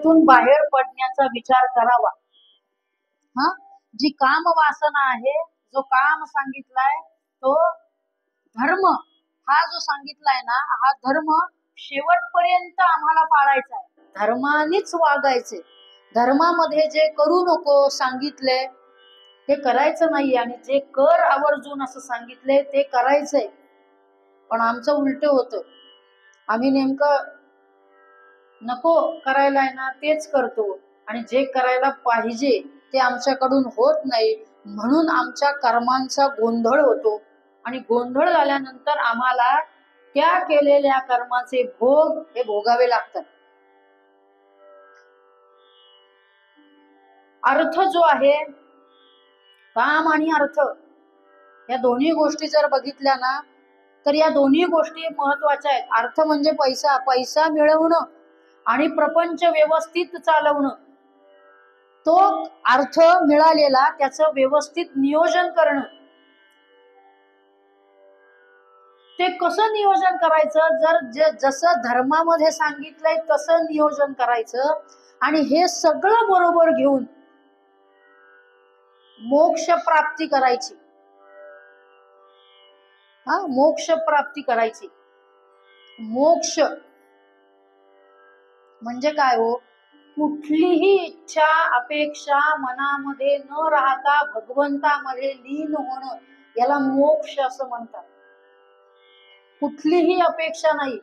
वासनेतून बाहेर पडण्याचा विचार करावा। हा, जी काम वासना आहे, जो काम सांगितलाय तो धर्म, हा जो सांगितलाय ना, हा धर्म शेवटपर्यंत आम्हाला पाळायचा आहे, धर्मानेच वागायचे। धर्मामध्ये जे करू नको सांगितले ते करायचं नाही, आणि जे कर आवर्जून असं सांगितले ते करायचंय। पण आमचं उलट होतं, आम्ही नेमकं नको करायला आहे ना तेच करतो, आणि जे करायला पाहिजे ते आमच्याकडून होत नाही, म्हणून आमच्या कर्मांचा गोंधळ होतो, आणि गोंधळ झाल्यानंतर आम्हाला त्या केलेल्या कर्माचे भोग हे भोगावे लागतात। अर्थ जो आहे, काम आणि अर्थ या दोन्ही गोष्टी जर बघितल्या ना, तर या दोन्ही गोष्टी महत्वाच्या आहेत। अर्थ म्हणजे पैसा, पैसा मिळवणं आणि प्रपंच व्यवस्थित चालवणं, तो अर्थ मिळालेला त्याचं व्यवस्थित नियोजन करणं। ते कसं नियोजन करायचं, जर जसं धर्मामध्ये सांगितलंय तसं नियोजन करायचं, आणि हे सगळं बरोबर घेऊन मोक्ष प्राप्ती करायची। हा, मोक्ष प्राप्ती करायची। मोक्ष म्हणजे काय हो, कुठलीही इच्छा अपेक्षा मनामध्ये न राहता भगवंतामध्ये लीन होणं, याला मोक्ष असं म्हणतात। कुठलीही अपेक्षा नाही,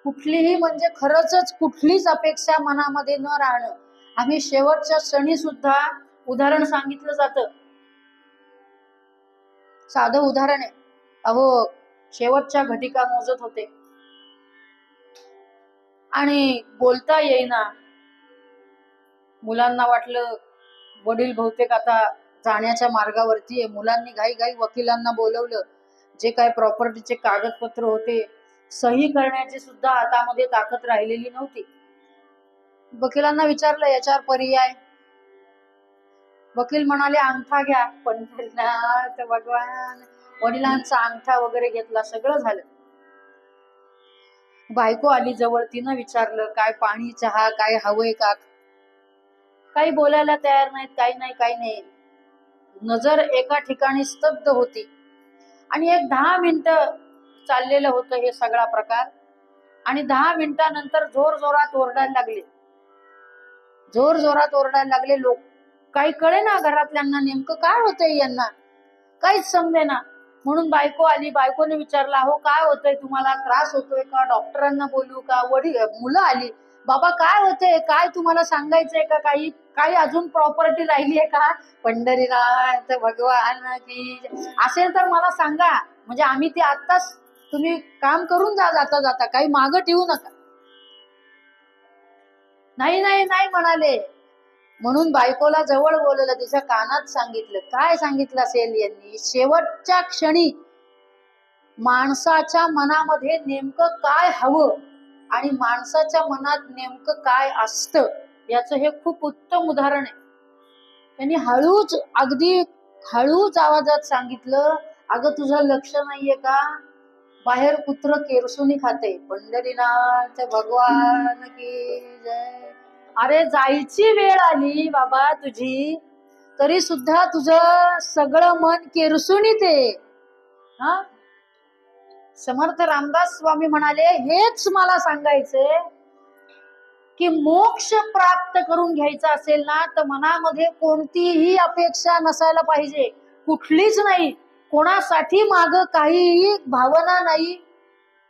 कुठलीही म्हणजे खरंच कुठलीच अपेक्षा मनामध्ये न राहणं। आम्ही शेवटच्या क्षणी सुद्धा उदाहरण सांगितलं जातं, साधं उदाहरण आहे, अहो शेवटच्या घटिका मोजत होते आणि बोलता येईना, मुलांना वाटलं वडील बहुतेक आता जाण्याच्या मार्गावरती आहे, मुलांनी घाई घाई वकिलांना बोलवलं, जे काय प्रॉपर्टीचे कागदपत्र होते सही करण्याची सुद्धा हातामध्ये ताकद राहिलेली नव्हती। वकिलांना विचारलं याच्यावर पर्याय, वकील म्हणाले अंगठा घ्या, पण भगवान वडिलांचा अंगठा वगैरे घेतला, सगळं झालं। बायको आली जवळ, तिनं विचारलं काय पाणी चहा काय हवंय का, काही बोलायला तयार नाहीत, काही नाही। नजर एका ठिकाणी स्तब्ध होती, आणि एक 10 मिनिटं चाललेलं होतं हे सगळा प्रकार, आणि 10 मिनिटानंतर जोर जोरात ओरडायला लागले लोक। काही कळे ना घरातल्यांना नेमकं काय होतंय, यांना काहीच समजेना। म्हणून बायको आली, बायकोने विचारला हो काय होतंय तुम्हाला, त्रास होतोय का, डॉक्टरांना बोलू का, मुलं आली, बाबा काय होतंय, काय तुम्हाला सांगायचंय का, काही अजून प्रॉपर्टी राहिली आहे का, पंढरीनाथ भगवान की असेल तर मला सांगा, म्हणजे आम्ही ते आत्ताच, तुम्ही काम करून जा जाता जाता, काही मागं ठेवू नका। नाही म्हणाले, म्हणून बायकोला जवळ बोलवलं, तिच्या कानात सांगितलं, काय सांगितलं असेल यांनी, शेवटच्या क्षणी माणसाच्या मनामध्ये नेमकं काय हवं आणि माणसाच्या मनात नेमकं काय असतं, याचं हे खूप उत्तम उदाहरण आहे। त्यांनी अगदी हळूच आवाजात सांगितलं, अगं तुझं लक्ष नाहीये का, बाहेर कुत्र केरसुनी खाते, पंढरीनाथ भगवान की जय। अरे जायची वेळ आली बाबा तुझी, तरी सुद्धा तुझं सगळं मन केरसुनीत आहे। हा, समर्थ रामदास स्वामी म्हणाले, हेच मला सांगायचंय की मोक्ष प्राप्त करून घ्यायचा असेल ना, तर मनामध्ये कोणतीही अपेक्षा नसायला पाहिजे, कुठलीच नाही, कोणासाठी माग काहीही भावना नाही,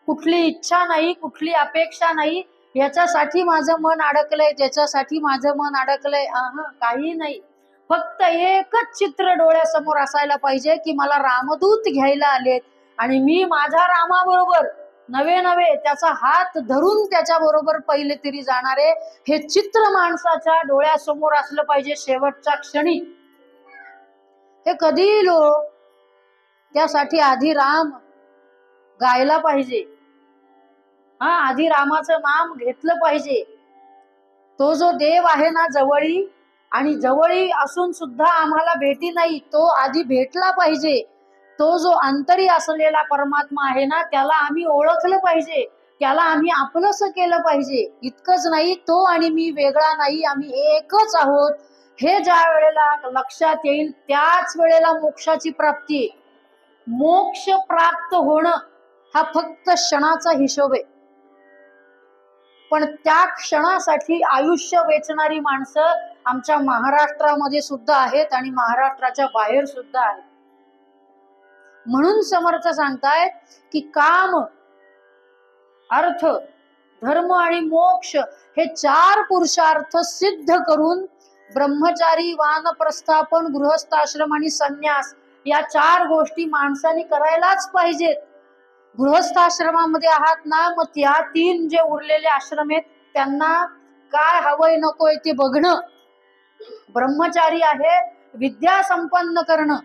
कुठली इच्छा नाही, कुठली अपेक्षा नाही, याच्यासाठी माझं मन अडकलंय, त्याच्यासाठी माझं मन अडकलंय, काही नाही। फक्त एकच चित्र डोळ्यासमोर असायला पाहिजे की मला रामदूत घ्यायला आलेत, आणि मी माझ्या रामाबरोबर नवे त्याचा हात धरून त्याच्या बरोबर पहिले तरी जाणारे, हे चित्र माणसाच्या डोळ्यासमोर असलं पाहिजे शेवटच्या क्षणी। हे कधी लो, त्यासाठी आधी राम गायला पाहिजे, आधी रामाचं नाम घेतलं पाहिजे। तो जो देव आहे ना जवळी, आणि जवळी असून सुद्धा आम्हाला भेटी नाही, तो आधी भेटला पाहिजे। तो जो अंतरी असलेला परमात्मा आहे ना, त्याला आम्ही ओळखलं पाहिजे, त्याला आम्ही आपलंसं केलं पाहिजे. इतकंच नाही, तो आणि मी वेगळा नाही, आम्ही एकच आहोत, हे ज्या वेळेला लक्षात येईल त्याच वेळेला मोक्षाची प्राप्ती आहे. मोक्ष प्राप्त होणं हा फक्त क्षणाचा हिशोब आहे, पण त्या क्षणासाठी आयुष्य वेचणारी माणसं आमच्या महाराष्ट्रामध्ये सुद्धा आहेत आणि महाराष्ट्राच्या बाहेर सुद्धा आहेत. म्हणून समर्थ सांगतायत की काम, अर्थ, धर्म आणि मोक्ष हे 4 पुरुषार्थ सिद्ध करून ब्रह्मचारी, वानप्रस्थापन, गृहस्थाश्रम आणि संन्यास या 4 गोष्टी माणसाने करायलाच पाहिजेत. गृहस्थाश्रमामध्ये आहात ना, मग त्या 3 जे उरलेले आश्रम आहेत त्यांना काय हवंय नकोय ते बघणं. ब्रह्मचारी आहे विद्या संपन्न करणं,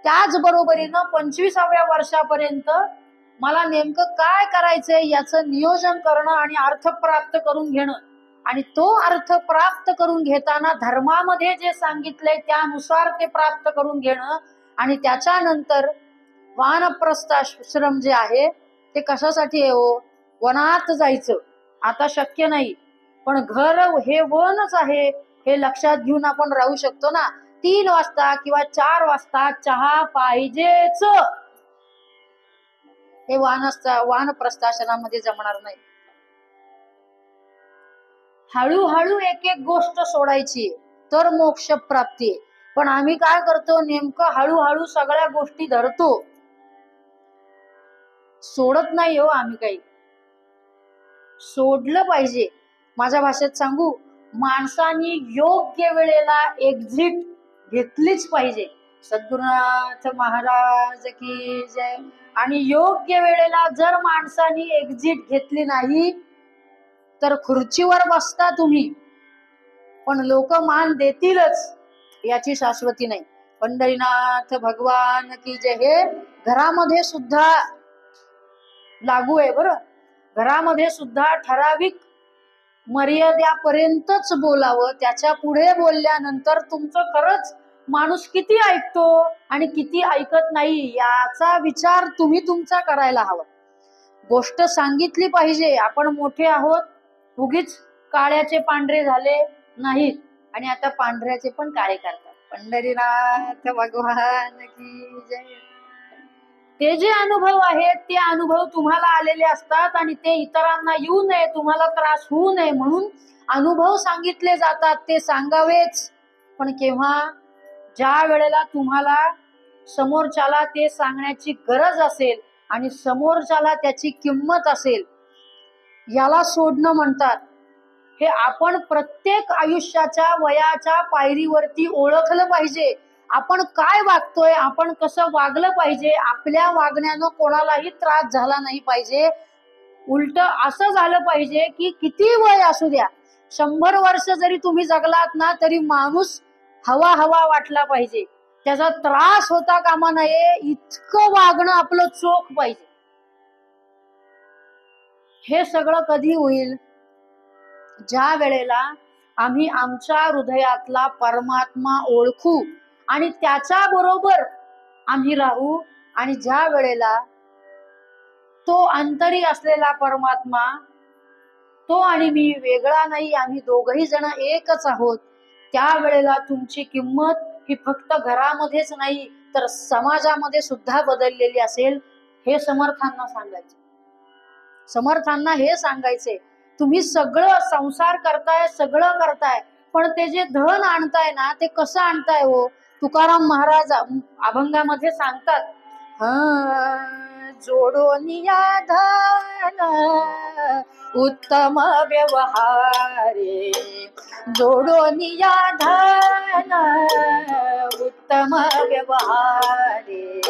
त्याचबरोबरीनं 25व्या वर्षापर्यंत मला नेमकं काय करायचंय याचं नियोजन करणं आणि अर्थ प्राप्त करून घेणं. आणि तो अर्थ प्राप्त करून घेताना धर्मामध्ये जे सांगितलंय त्यानुसार ते प्राप्त करून घेणं. आणि त्याच्यानंतर वानप्रस्थाश्रम जे आहे ते कशासाठी आहे हो? वनात जायचं आता शक्य नाही, पण घर हे वनच आहे हे लक्षात घेऊन आपण राहू शकतो ना. 3 वाजता किंवा 4 वाजता चहा पाहिजेच, हे वानप्रस्थाश्रमामध्ये जमणार नाही. हळूहळू एक एक गोष्ट सोडायची तर मोक्ष प्राप्ती आहे. पण आम्ही काय करतो, नेमकं हळूहळू सगळ्या गोष्टी धरतो, सोडत नाही हो. आम्ही काही सोडलं पाहिजे. माझ्या भाषेत सांगू, माणसानी योग्य वेळेला एक्झिट घेतलीच पाहिजे. सद्गुरुनाथ महाराज की जय. आणि योग्य वेळेला जर माणसानी एक्झिट घेतली नाही तर खुर्चीवर बसता तुम्ही, पण लोक मान देतीलच याची शाश्वती नाही. पंढरीनाथ भगवान की जय. हे घरामध्ये सुद्धा लागू आहे बरं. घरामध्ये सुद्धा ठराविक मर्यादेपर्यंतच बोलावं. त्याच्या पुढे बोलल्यानंतर तुमचं खरंच माणूस किती ऐकतो आणि किती ऐकत नाही याचा विचार तुम्ही तुमचा करायला हवा. गोष्ट सांगितली पाहिजे. आपण मोठे आहोत, उगीच काळ्याचे पांढरे झाले नाहीत आणि आता पांढऱ्याचे पण काळे करतात. पंढरीनाथ भगवान की जय. ते जे अनुभव आहेत ते अनुभव तुम्हाला आलेले असतात आणि ते इतरांना येऊ नये, तुम्हाला त्रास होऊ नये म्हणून अनुभव सांगितले जातात. ते सांगावेच, पण केव्हा? ज्या वेळेला तुम्हाला समोरच्याला ते सांगण्याची गरज असेल आणि समोरच्याला त्याची किंमत असेल, याला सोडणं म्हणतात. हे आपण प्रत्येक आयुष्याच्या वयाच्या पायरीवरती ओळखलं पाहिजे. आपण काय वागतोय, आपण कसं वागलं पाहिजे, आपल्या वागण्यानं कोणालाही त्रास झाला नाही पाहिजे. उलट असं झालं पाहिजे की किती वय असू द्या, 100 वर्ष जरी तुम्ही जगलात ना तरी माणूस हवा हवा वाटला पाहिजे, त्याचा त्रास होता कामा नये, इतकं वागणं आपलं चोख पाहिजे. हे सगळं कधी होईल? ज्या वेळेला आम्ही आमच्या हृदयातला परमात्मा ओळखू आणि त्याच्या बरोबर आम्ही राहू. आणि ज्या वेळेला तो अंतरी असलेला परमात्मा, तो आणि मी वेगळा नाही, आम्ही दोघही जण एकच आहोत, त्यावेळेला तुमची किंमत ही फक्त घरामध्येच नाही तर समाजामध्ये सुद्धा बदललेली असेल. हे समर्थांना सांगायचे. समर्थांना हे सांगायचे, तुम्ही सगळं संसार करताय, सगळं करताय, पण ते जे धन आणताय ना ते कसं आणताय हो? तुकाराम महाराज अभंगामध्ये सांगतात, जोडोनिया धन उत्तम व्यवहारे, जोडोनिया धन उत्तम व्यवहारे.